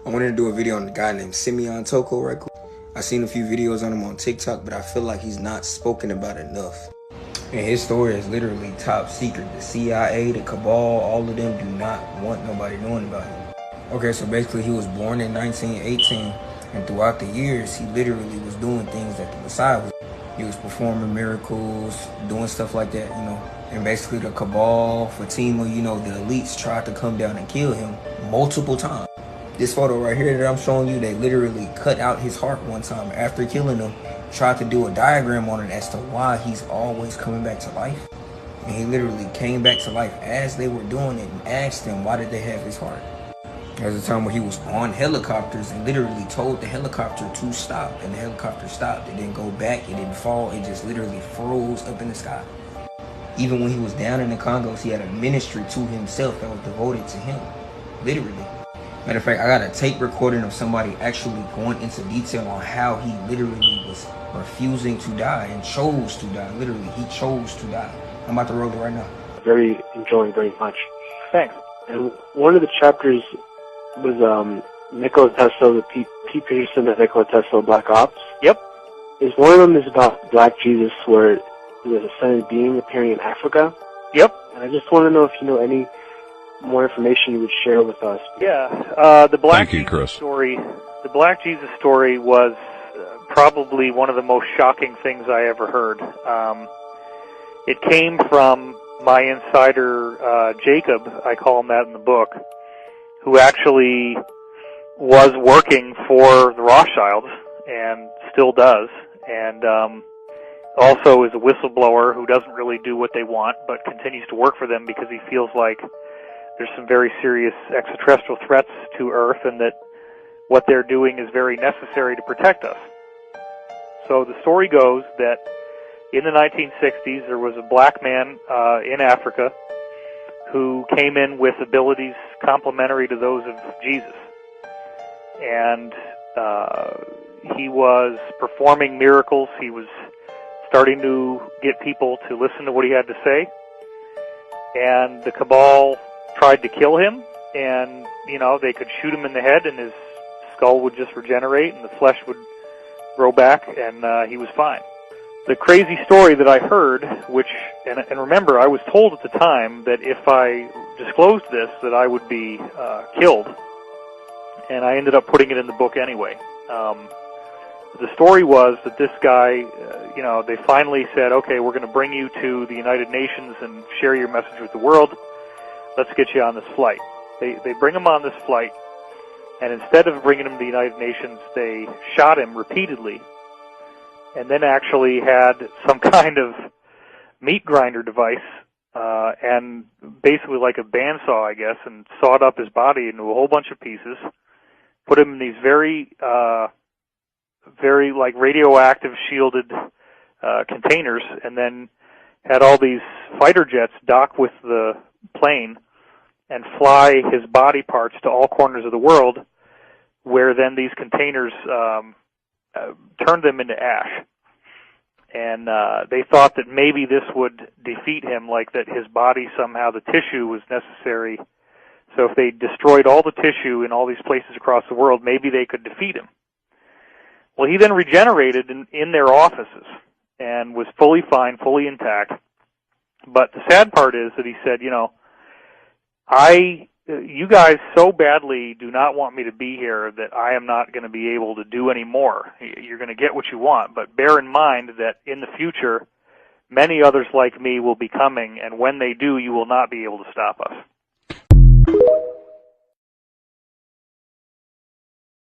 I wanted to do a video on a guy named Simeon Toko right quick. I seen a few videos on him on TikTok, but I feel like he's not spoken about enough. And his story is literally top secret. The CIA, the cabal, all of them do not want nobody knowing about him. Okay, so basically he was born in 1918, and throughout the years, he literally was doing things that the Messiah was. He was performing miracles, doing stuff like that, you know. And basically the cabal, Fatima, you know, the elites tried to come down and kill him multiple times. This photo right here that I'm showing you, they literally cut out his heart one time after killing him, tried to do a diagram on it as to why he's always coming back to life. And he literally came back to life as they were doing it and asked them why did they have his heart. There was a time where he was on helicopters and literally told the helicopter to stop, and the helicopter stopped. It didn't go back, it didn't fall, it just literally froze up in the sky. Even when he was down in the Congos, he had a ministry to himself that was devoted to him, literally. Matter of fact, I got a tape recording of somebody actually going into detail on how he literally was refusing to die and chose to die. Literally, he chose to die. I'm about to roll it right now. Very enjoying very much. Thanks. And one of the chapters was Nikola Tesla, the Pete Peterson and Nikola Tesla Black Ops. Yep. One of them is about Black Jesus, where there's a ascended being appearing in Africa. Yep. And I just want to know if you know any more information you would share with us. Yeah. The Black Jesus story. The Black Jesus story was probably one of the most shocking things I ever heard. It came from my insider Jacob, I call him that in the book, who actually was working for the Rothschilds and still does, and also is a whistleblower who doesn't really do what they want but continues to work for them because he feels like there's some very serious extraterrestrial threats to Earth and that what they're doing is very necessary to protect us. So the story goes that in the 1960s there was a black man in Africa who came in with abilities complementary to those of Jesus. And he was performing miracles. He was starting to get people to listen to what he had to say. And the cabal tried to kill him, and, you know, they could shoot him in the head and his skull would just regenerate and the flesh would grow back, and he was fine. The crazy story that I heard, which, and remember, I was told at the time that if I disclosed this, that I would be killed, and I ended up putting it in the book anyway. The story was that this guy, you know, they finally said, okay, we're going to bring you to the United Nations and share your message with the world. Let's get you on this flight. They bring him on this flight, and instead of bringing him to the United Nations, they shot him repeatedly, and then actually had some kind of meat grinder device, and basically like a bandsaw, I guess, and sawed up his body into a whole bunch of pieces, put him in these very like radioactive shielded containers, and then had all these fighter jets dock with the plane and fly his body parts to all corners of the world, where then these containers turned them into ash. And they thought that maybe this would defeat him, like that his body somehow, the tissue was necessary. So if they destroyed all the tissue in all these places across the world, maybe they could defeat him. Well, he then regenerated in their offices and was fully fine, fully intact. But the sad part is that he said, you know, you guys so badly do not want me to be here that I am not going to be able to do any more. You're going to get what you want, but bear in mind that in the future, many others like me will be coming, and when they do, you will not be able to stop us.